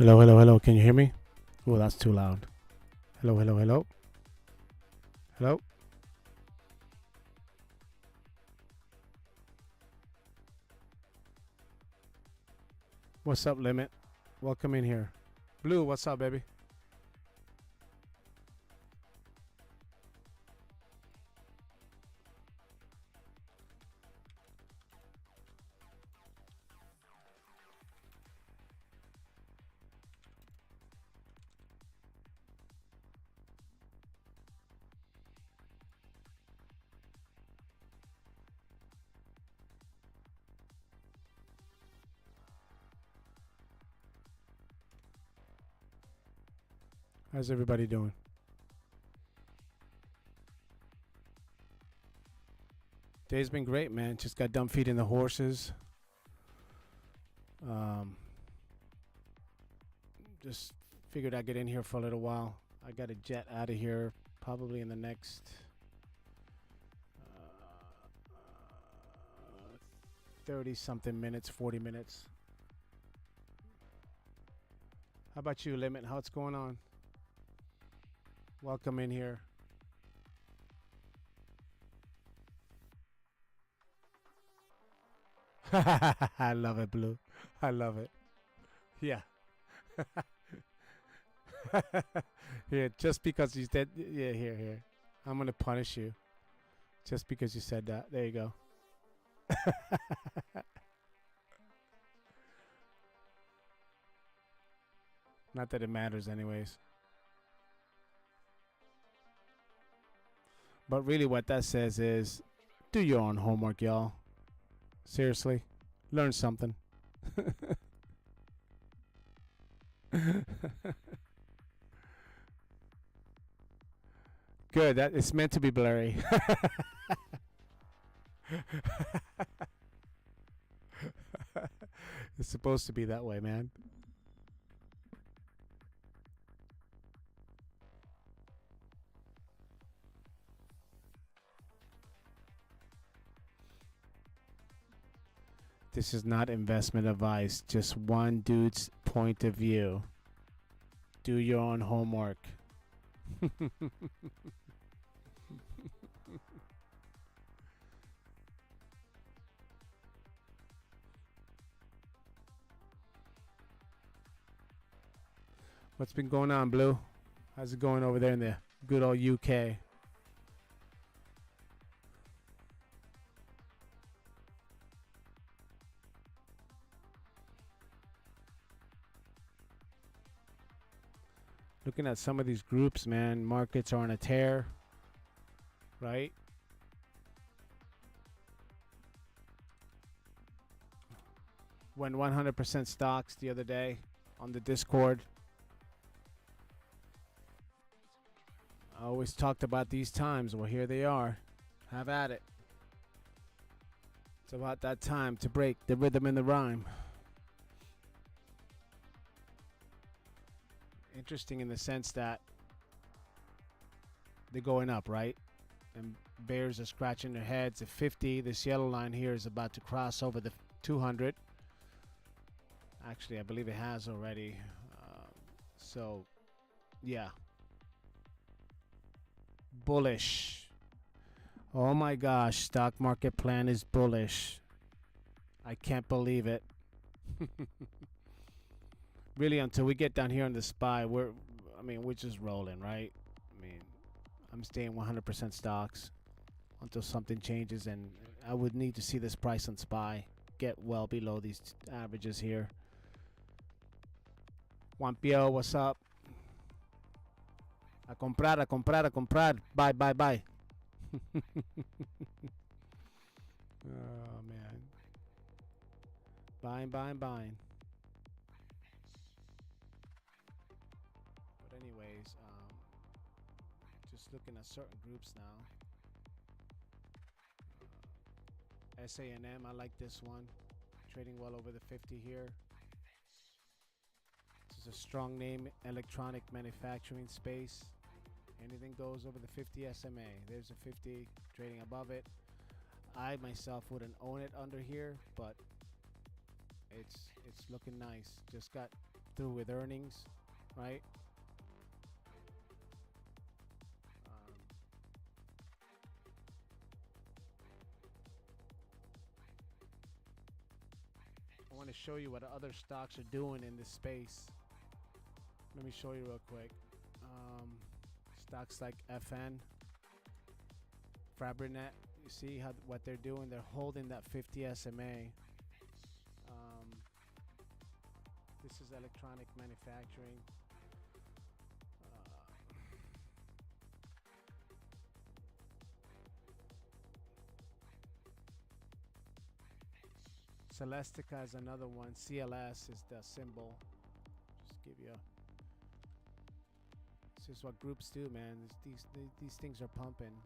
Hello, hello, hello. Can you hear me? Oh, that's too loud. Hello, hello, hello. Hello. What's up, Limit? Welcome in here. Blue, what's up, baby? How's everybody doing? Day's been great, man. Just got done feeding the horses. Um, just figured I'd get in here for a little while. I got to jet out of here probably in the next 30 something minutes, 40 minutes. How about you, Limit? How's it going on? Welcome in here. I love it, Blue. I love it. Yeah. Here, just because you said, yeah, here. I'm going to punish you just because you said that. There you go. Not that it matters, anyways. But really, what that says is do your own homework, y'all. Seriously, learn something. Good. That it's meant to be blurry. It's supposed to be that way, man. This is not investment advice, just one dude's point of view. Do your own homework. What's been going on, Blue? How's it going over there in the good old UK? Looking at some of these groups, man, markets are on a tear, right? Went 100% stocks the other day on the Discord. I always talked about these times. Well, here they are. Have at it. It's about that time to break the rhythm and the rhyme. Interesting in the sense that they're going up, right? And bears are scratching their heads at 50. This yellow line here is about to cross over the 200. Actually, I believe it has already. So, yeah. Bullish. Oh my gosh, stock market plan is bullish. I can't believe it. Really, until we get down here on the SPY, we're just rolling, right? I'm staying 100% stocks until something changes, and I would need to see this price on SPY get well below these averages here. Juan Pio, what's up? A comprar, a comprar, a comprar. Buy, buy, buy. Oh, man. Buying, buying, buying. But anyways, just looking at certain groups now. SANM, I like this one. Trading well over the 50 here. This is a strong name, electronic manufacturing space. Anything goes over the 50 SMA. There's a 50 trading above it. I myself wouldn't own it under here, but it's looking nice. Just got through with earnings, right? Um, I want to show you what other stocks are doing in this space. Let me show you real quick. Stocks like FN, Fabrinet, you see what they're doing? They're holding that 50 SMA. This is electronic manufacturing. Celestica is another one. CLS is the symbol. Just give you a. This is what groups do, man. These things are pumping.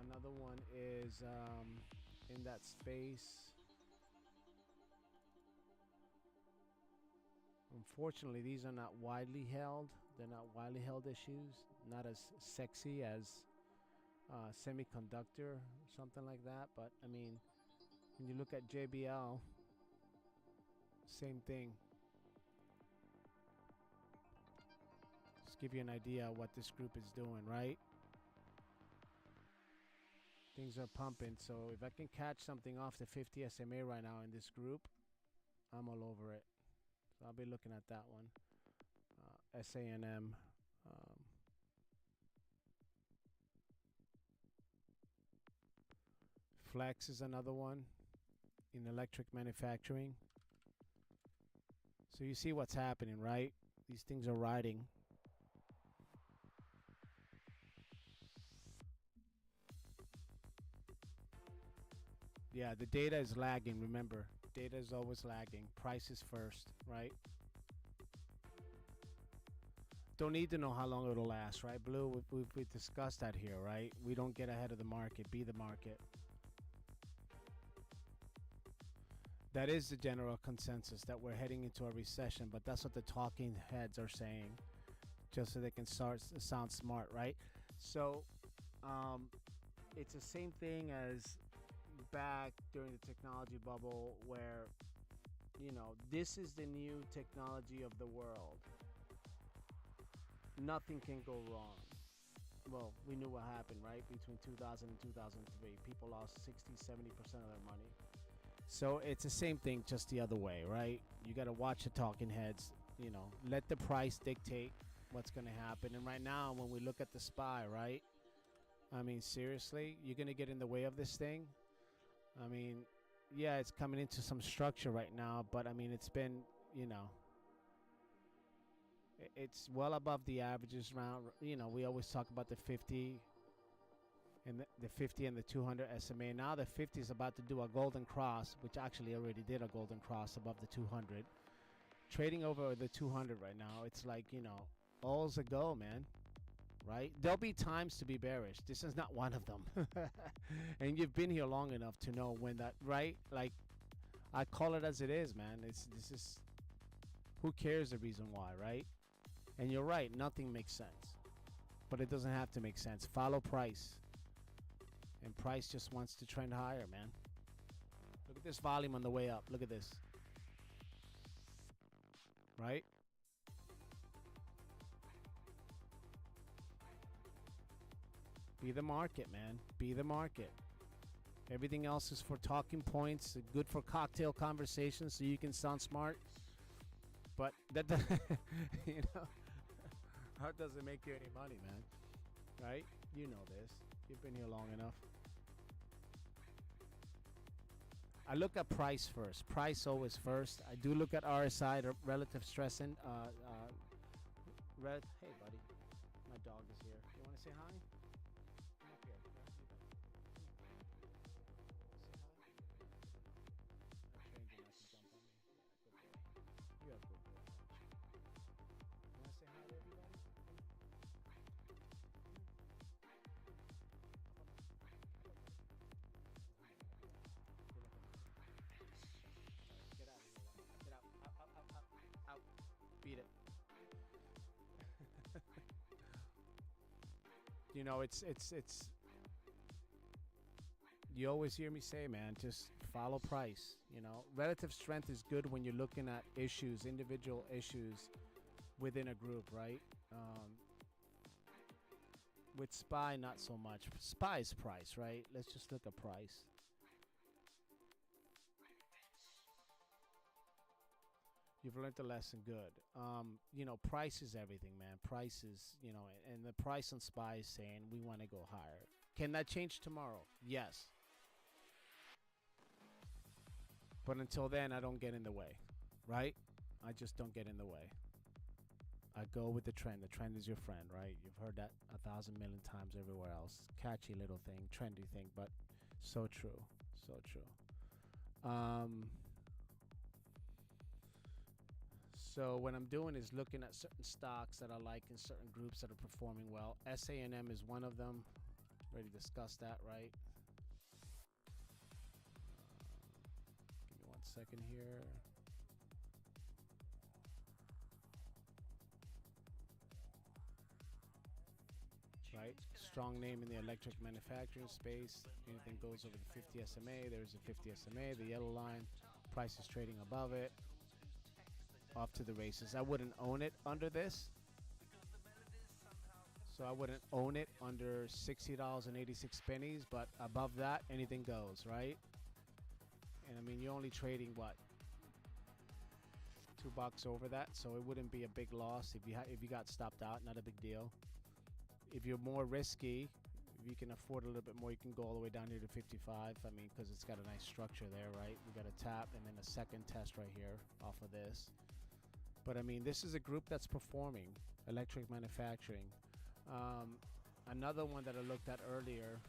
Another one is in that space. Unfortunately, these are not widely held. They're not widely held issues. Not as sexy as semiconductor or something like that. But I mean, when you look at JBL, same thing. Just give you an idea what this group is doing, right? Things are pumping. So if I can catch something off the 50 SMA right now in this group, I'm all over it. So I'll be looking at that one. SANM. Flex is another one in electric manufacturing. So you see what's happening, right? These things are riding. Yeah, the data is lagging. Remember, data is always lagging. Price is first, right? Don't need to know how long it'll last, right? Blue, we've discussed that here, right? We don't get ahead of the market. Be the market. That is the general consensus, that we're heading into a recession, but that's what the talking heads are saying, just so they can sound smart, right? So it's the same thing as back during the technology bubble, where, you know, this is the new technology of the world. Nothing can go wrong. Well, we knew what happened, right? Between 2000 and 2003, people lost 60-70% of their money. So it's the same thing, just the other way, right? You got to watch the talking heads, you know, let the price dictate what's going to happen. And right now, when we look at the SPY, right? I mean, seriously, you're going to get in the way of this thing? I mean, yeah, it's coming into some structure right now, but I mean, it's been, you know, it's well above the averages around, you know, we always talk about the 50 and the 50 and the 200 SMA. Now the 50 is about to do a golden cross, which actually already did a golden cross above the 200. Trading over the 200 right now, it's like, you know, all's a go, man. Right? There'll be times to be bearish. This is not one of them. And you've been here long enough to know when that, right? Like, I call it as it is, man. This is, who cares the reason why, right? And you're right, nothing makes sense. But it doesn't have to make sense. Follow price. And price just wants to trend higher, man. Look at this volume on the way up. Look at this. Right? Be the market, man. Be the market. Everything else is for talking points, good for cocktail conversations so you can sound smart. But that, you know, that doesn't make you any money, man. Right? You know this. You've been here long enough. I look at price first. Price always first. I do look at RSI, the relative stress in. Hey, buddy. My dog is here. You want to say hi? Come up here. Say hi. I trained you not to jump on me. Yeah, good boy. You have good boy. You want to say hi to everybody? Get out of here. Get out. Out. Beat it. You know, it's You always hear me say, man, just follow price. You know, relative strength is good when you're looking at issues, individual issues within a group, right? With SPY, not so much. SPY is price, right? Let's just look at price. You've learned the lesson, good. You know, price is everything, man. Price is, you know, and the price on SPY is saying we want to go higher. Can that change tomorrow? Yes. But until then, I don't get in the way, right? I just don't get in the way. I go with the trend. The trend is your friend, right? You've heard that 1,000 million times everywhere else. Catchy little thing, trendy thing, but so true. So true. So what I'm doing is looking at certain stocks that I like in certain groups that are performing well. SANM is one of them. Already discussed that, right? Give me 1 second here. Right, strong name in the electric manufacturing space. Anything goes over the 50 SMA. There's a 50 SMA. The yellow line, price is trading above it. Off to the races. I wouldn't own it under this. So I wouldn't own it under $60.86, but above that, anything goes, right? And I mean, you're only trading what? $2 over that, so it wouldn't be a big loss if you got stopped out. Not a big deal. If you're more risky, if you can afford a little bit more, you can go all the way down here to 55. I mean, because it's got a nice structure there, right? We got a tap and then a second test right here off of this. But I mean, this is a group that's performing. Electric manufacturing. Another one that I looked at earlier.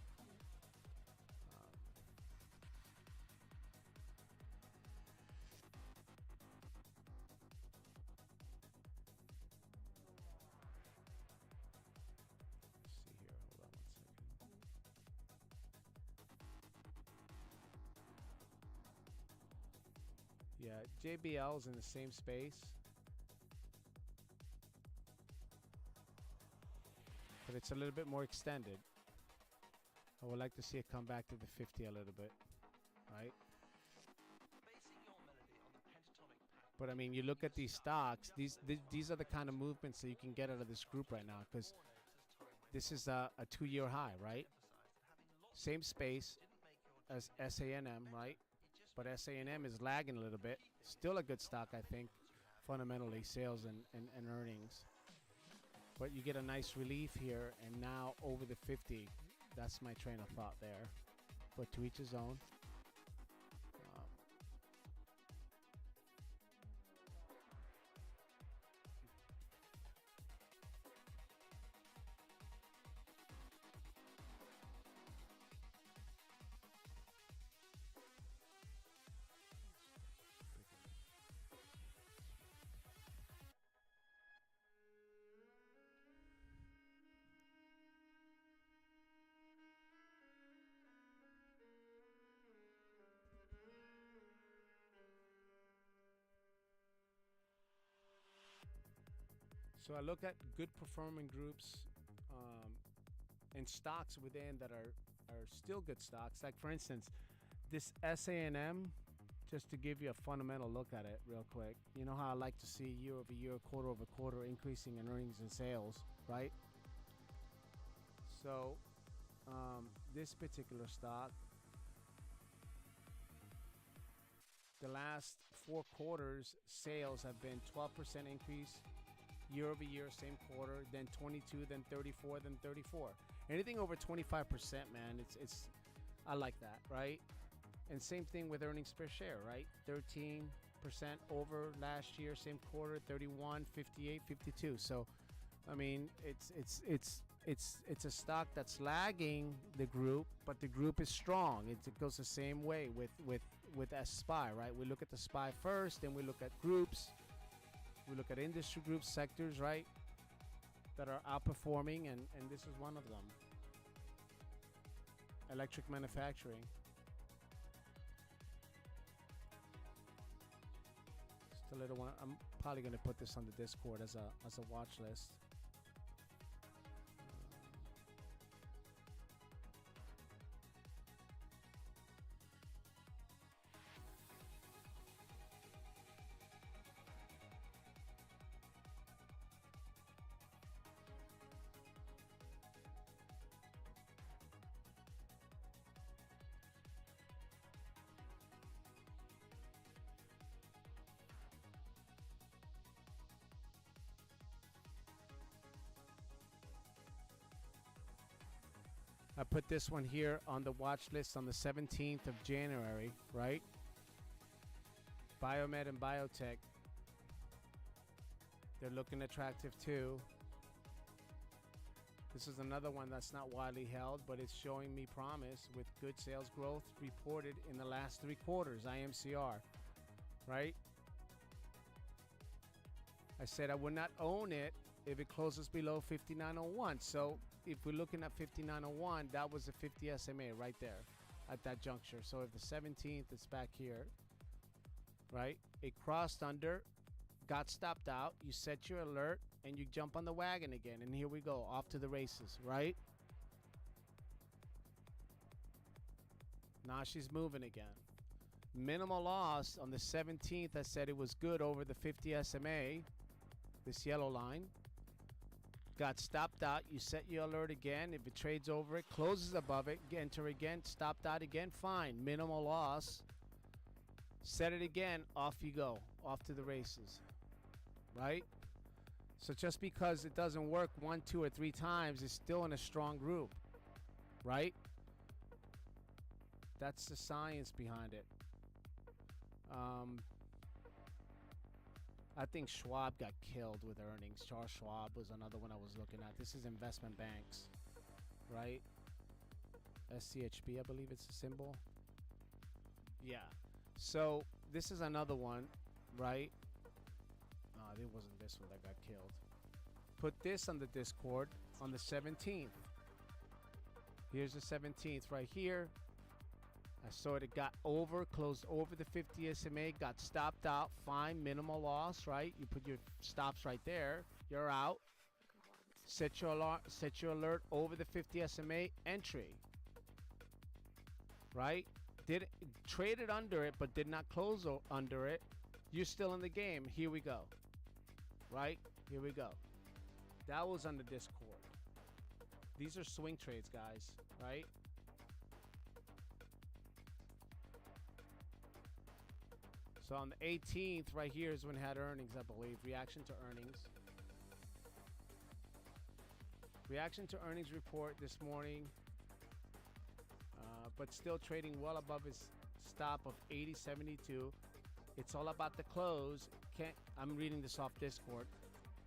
Yeah, JBL is in the same space, but it's a little bit more extended. I would like to see it come back to the 50 a little bit, right? But I mean, you look at these stocks, these are the kind of movements that you can get out of this group right now, because this is a 2-year high, right? Same space as SANM, right? But SANM is lagging a little bit. Still a good stock, I think, fundamentally, sales and earnings. But you get a nice relief here, and now over the 50. That's my train of thought there. But to each his own. So I look at good performing groups and stocks within that are still good stocks. Like, for instance, this SANM, just to give you a fundamental look at it real quick. You know how I like to see year over year, quarter over quarter increasing in earnings and sales, right? So this particular stock, the last 4 quarters sales have been 12% increase year over year, same quarter, then 22, then 34, then 34. Anything over 25%, man, it's I like that, right? And same thing with earnings per share, right? 13% over last year, same quarter, 31, 58, 52. So I mean, it's a stock that's lagging the group, but the group is strong. It goes the same way with SPY, right? We look at the SPY first, then we look at groups. We look at industry groups, sectors, right, that are outperforming, and this is one of them. Electric manufacturing. Just a little one. I'm probably going to put this on the Discord as a watch list. I put this one here on the watch list on the 17th of January, right? Biomed and Biotech. They're looking attractive too. This is another one that's not widely held, but it's showing me promise with good sales growth reported in the last 3 quarters, IMCR, right? I said I would not own it if it closes below 59.01. So if we're looking at 59.01, that was a 50 SMA right there at that juncture. So if the 17th is back here, right? It crossed under, got stopped out. You set your alert and you jump on the wagon again. And here we go, off to the races, right? Now she's moving again. Minimal loss on the 17th. I said it was good over the 50 SMA, this yellow line. Got stopped out. You set your alert again. If it trades over it, closes above it, enter again, stopped out again, fine. Minimal loss. Set it again, off you go. Off to the races, right? So just because it doesn't work 1, 2, or 3 times, it's still in a strong group, right? That's the science behind it. I think Schwab got killed with earnings. Charles Schwab was another one I was looking at. This is investment banks, right? SCHB, I believe it's a symbol. Yeah. So this is another one, right? It wasn't this one that got killed. Put this on the Discord on the 17th. Here's the 17th right here. I saw it got over, closed over the 50 SMA, got stopped out, fine, minimal loss, right? You put your stops right there, you're out. Set your alert over the 50 SMA, entry. Right? Traded under it, but did not close under it. You're still in the game. Here we go. Right? Here we go. That was on the Discord. These are swing trades, guys, right? So on the 18th, right here is when it had earnings, I believe. Reaction to earnings. Reaction to earnings report this morning. But still trading well above his stop of 80.72. It's all about the close. I'm reading this off Discord.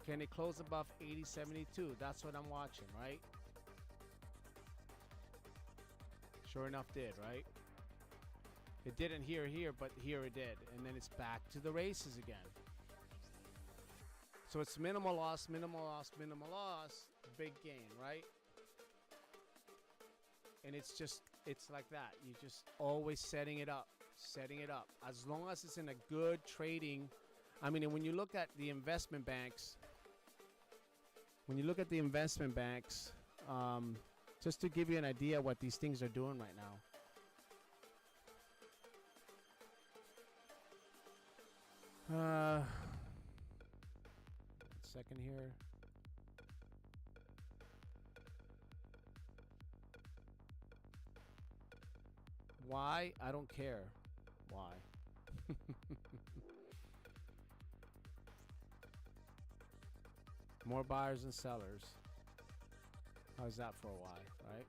Can it close above 80.72? That's what I'm watching, right? Sure enough did, right? It didn't here, but here it did. And then it's back to the races again. So it's minimal loss, minimal loss, minimal loss, big gain, right? And it's like that. You just always setting it up. As long as it's in a good trading. I mean, when you look at the investment banks, just to give you an idea what these things are doing right now. Second here. Why? I don't care. Why? More buyers and sellers. How's that for a why, right?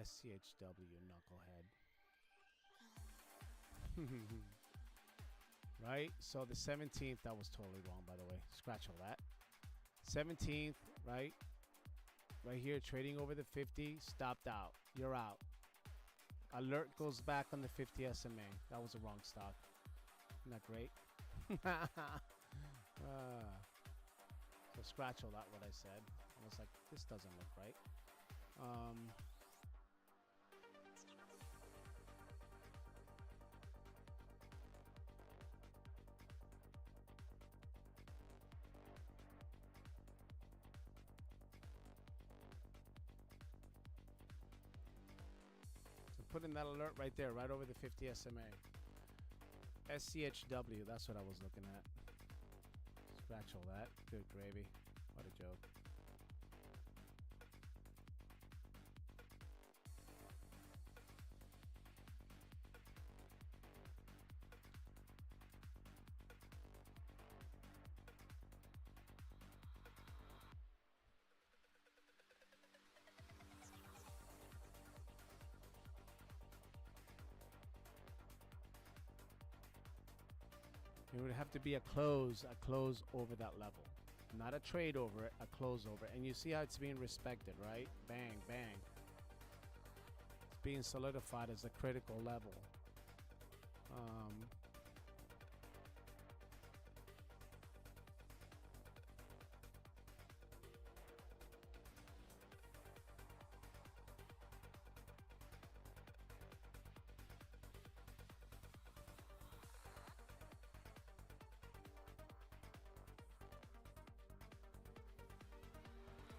SCHW, knucklehead. Right? So the 17th, that was totally wrong, by the way. Scratch all that. 17th, right? Right here, trading over the 50, stopped out. You're out. Alert goes back on the 50 SMA. That was a wrong stock. Isn't that great? So scratch all that, what I said. I was like, this doesn't look right. So putting that alert right there, right over the 50 SMA. SCHW, that's what I was looking at. Scratch all that. Good gravy. What a joke. It would have to be a close over that level. Not a trade over it, a close over it. And you see how it's being respected, right? Bang, bang. It's being solidified as a critical level.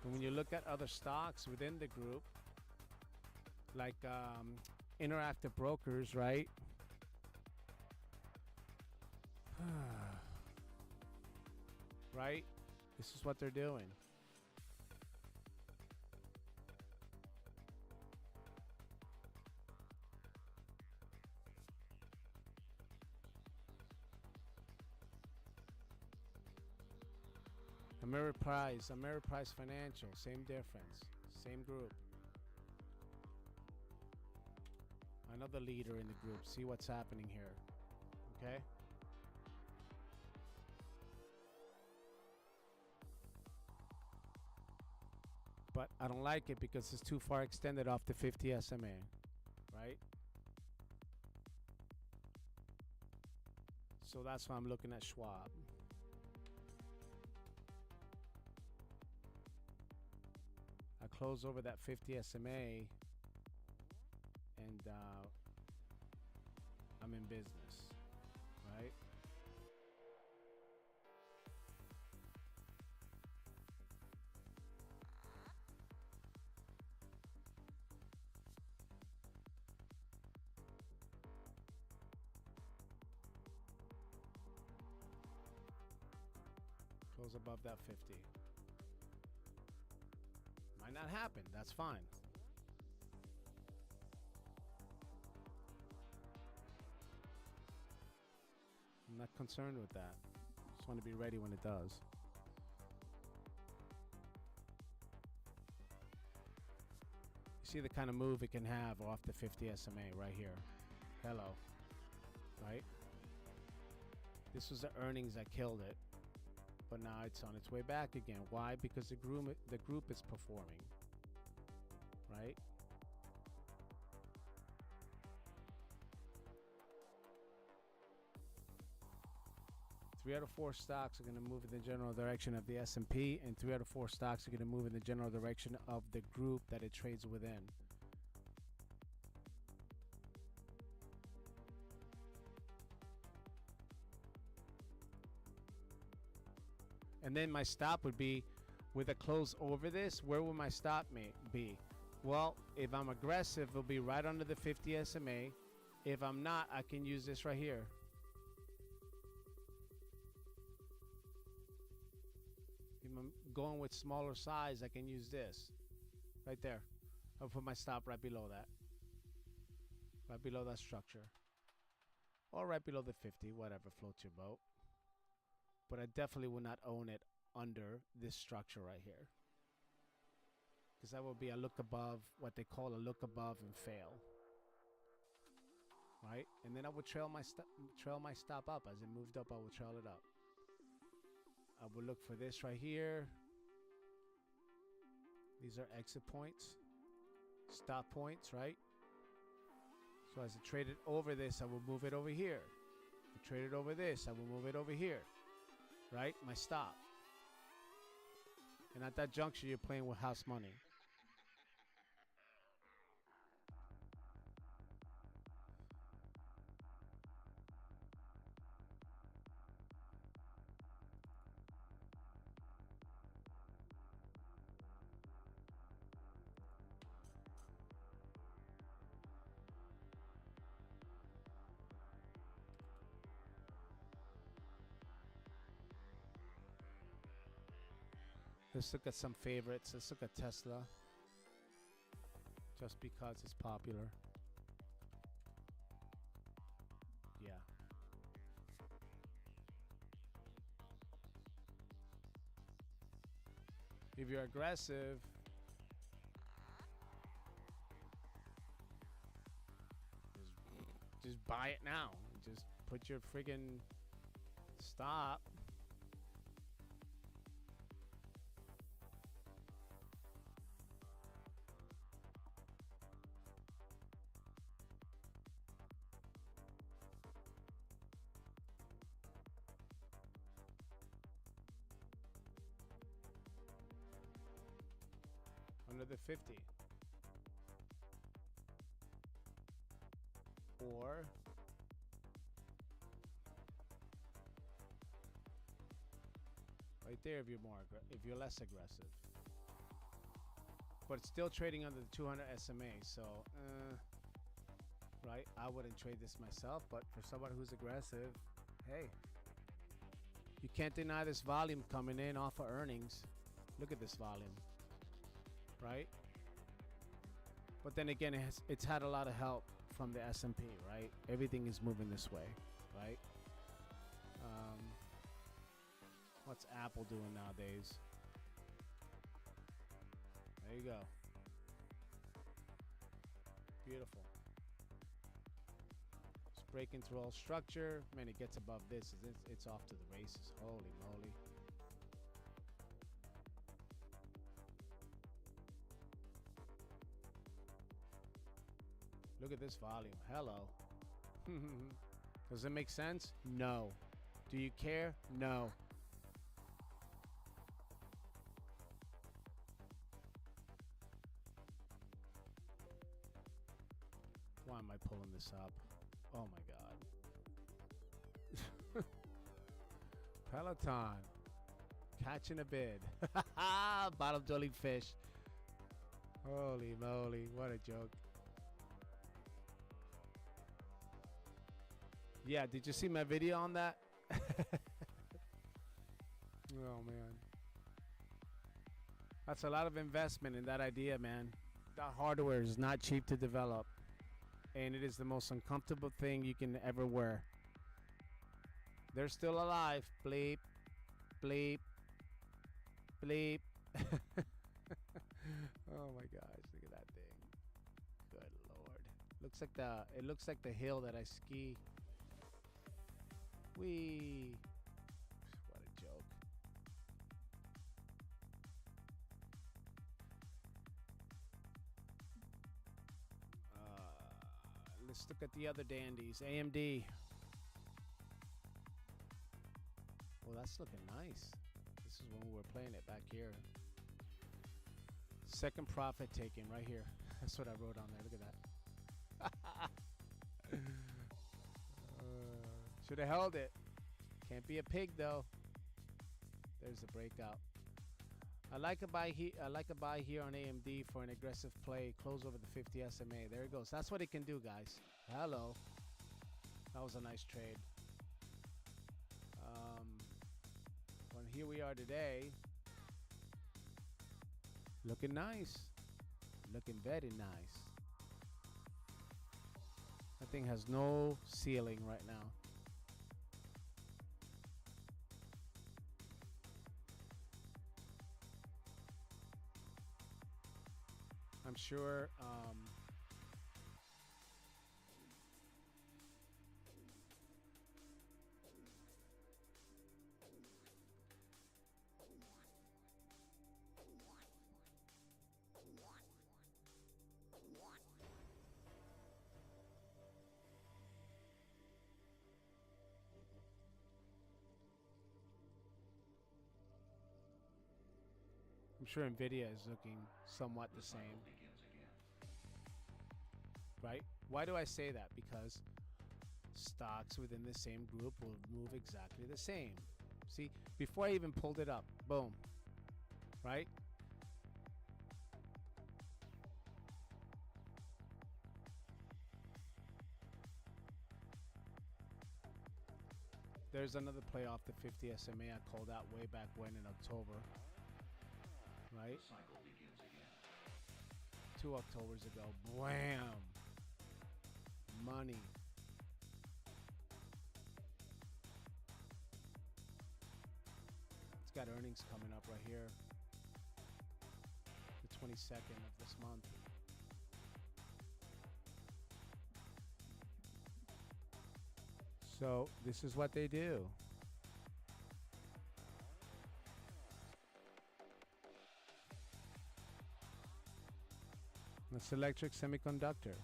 And when you look at other stocks within the group, like Interactive Brokers, right? Right? This is what they're doing. Ameriprise Financial, same difference, same group. Another leader in the group. See what's happening here. Okay? But I don't like it because it's too far extended off the 50 SMA, right? So that's why I'm looking at Schwab. I close over that 50 SMA and I'm in business, right? Close above that 50. Might not happen, that's fine. I'm not concerned with that. Just want to be ready when it does. You see the kind of move it can have off the 50 SMA right here. Hello. Right? This was the earnings that killed it. But now it's on its way back again. Why? Because the group is performing. Right? Three out of four stocks are going to move in the general direction of the S&P, and 3 out of 4 stocks are going to move in the general direction of the group that it trades within. And then my stop would be with a close over this. Where will my stop be? Well, if I'm aggressive, it'll be right under the 50 SMA. If I'm not, I can use this right here. If I'm going with smaller size, I can use this right there. I'll put my stop right below that. Right below that structure. Or right below the 50, whatever floats your boat. But I definitely will not own it under this structure right here. because that will be a look above, what they call a look above and fail, right? And then I would trail my stop up. As it moved up, I would trail it up. I would look for this right here. These are exit points, stop points, right? So as I traded over this, I will move it over here. If I traded over this, I will move it over here, right? My stop. And at that juncture, you're playing with house money. Let's look at some favorites. Let's look at Tesla. Just because it's popular. Yeah. If you're aggressive, just buy it now. Just put your friggin' stop. Under the 50. Or right there if you're if you're less aggressive. But it's still trading under the 200 SMA, so right, I wouldn't trade this myself, but for somebody who's aggressive, hey, you can't deny this volume coming in off of earnings. Look at this volume. Right? But then again, it's had a lot of help from the S&P, right? Everything is moving this way, right? What's Apple doing nowadays? There you go. Beautiful. It's breaking through all structure. Man, it gets above this. It's off to the races. Holy moly. Look at this volume. Hello. Does it make sense? No. Do you care? No. Why am I pulling this up? Oh my God. Peloton. Catching a bid. Bottom dwelling fish. Holy moly. What a joke. Yeah, did you see my video on that? Oh, man. That's a lot of investment in that idea, man. That hardware is not cheap to develop. And it is the most uncomfortable thing you can ever wear. They're still alive. Bleep. Bleep. Bleep. Oh, my gosh. Look at that thing. Good Lord. It looks like the hill that I ski. Whee! What a joke. Let's look at the other dandies. AMD. Well, that's looking nice. This is when we were playing it back here. Second profit taken right here. That's what I wrote on there. Look at that. Should have held it. Can't be a pig though. There's the breakout. I like a buy here on AMD for an aggressive play. Close over the 50 SMA. There it goes. That's what it can do, guys. Hello. That was a nice trade. Well, here we are today. Looking nice. Looking very nice. That thing has no ceiling right now. I'm sure. I'm sure Nvidia is looking somewhat the same, right? Why do I say that? Because stocks within the same group will move exactly the same. See, before I even pulled it up, boom, right? There's another play off the 50 SMA I called out way back when in October, right? 2 Octobers ago. Blam! Money. It's got earnings coming up right here. The 22nd of this month. So this is what they do. That's Electric Semiconductor.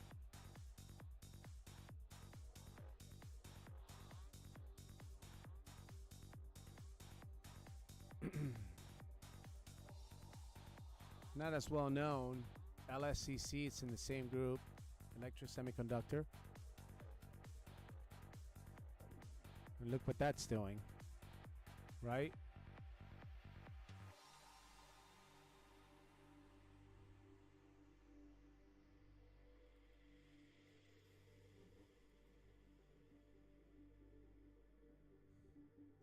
Not as well known. LSCC, it's in the same group. Electric Semiconductor. And look what that's doing. Right?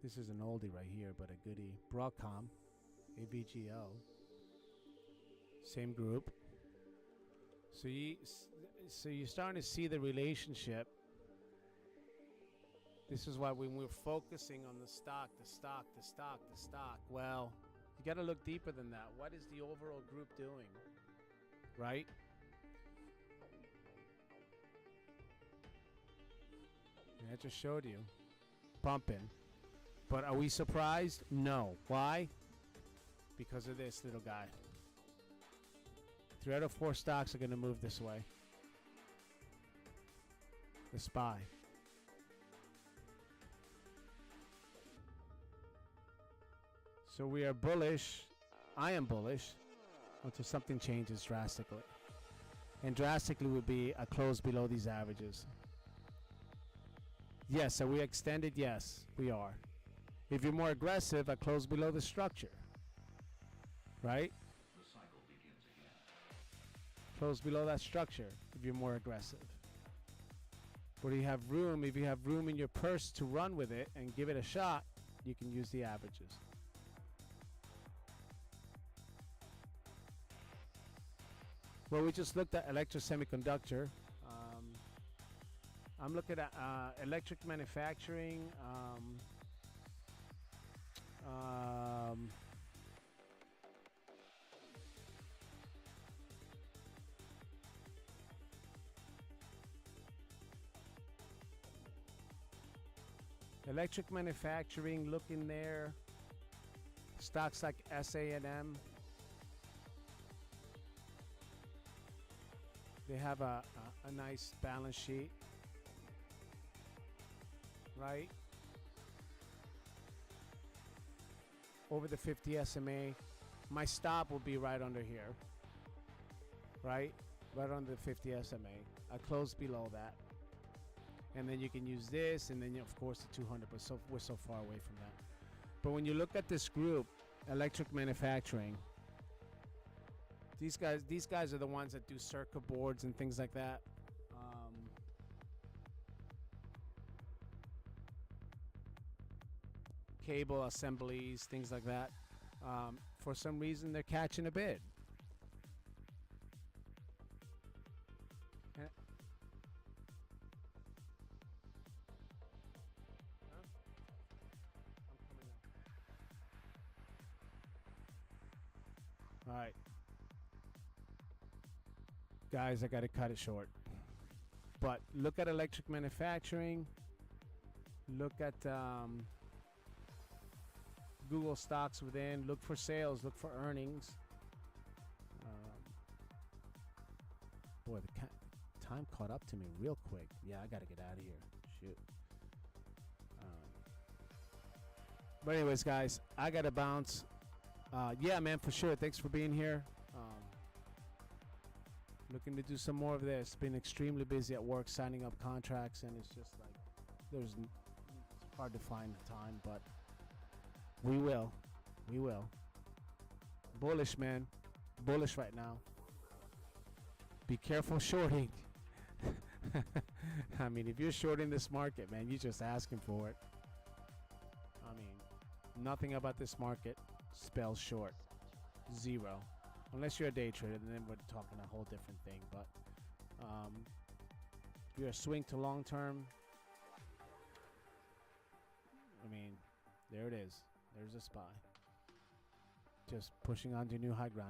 This is an oldie right here, but a goodie. Broadcom, AVGO, same group. So you're starting to see the relationship. This is why when we're focusing on the stock, well, you got to look deeper than that. What is the overall group doing, right? And I just showed you, pumping. But are we surprised? No. Why? Because of this little guy. 3 out of 4 stocks are going to move this way. The SPY. So we are bullish. I am bullish until something changes drastically. And drastically would be a close below these averages. Yes, are we extended? Yes, we are. If you're more aggressive, I close below the structure. Right? The cycle begins again. Close below that structure if you're more aggressive. But if you have room in your purse to run with it and give it a shot, you can use the averages. Well, we just looked at electric semiconductor. I'm looking at electric manufacturing. Electric manufacturing, look in there. Stocks like SAM. They have a nice balance sheet, right? Over the 50 SMA. My stop will be right under here, right? Right under the 50 SMA. I close below that. And then you can use this, and then of course the 200, but we're so far away from that. But when you look at this group, electric manufacturing, these guys are the ones that do circuit boards and things like that. Cable assemblies, things like that. For some reason, they're catching a bid. And all right. guys, I got to cut it short. But look at electric manufacturing. Look at Google stocks within. Look for sales. Look for earnings. Boy, the time caught up to me real quick. Yeah, I got to get out of here. Shoot. But anyways, guys, I got to bounce. Yeah, man, for sure. Thanks for being here. Looking to do some more of this. Been extremely busy at work signing up contracts, and it's just like it's hard to find the time, but we will. Bullish, man. Bullish right now. Be careful shorting. I mean, if you're shorting this market, man, you're just asking for it. I mean, nothing about this market spells short. Zero. Unless you're a day trader, then we're talking a whole different thing. But if you're a swing to long term, I mean, there it is. There's a SPY. Just pushing on to new high ground.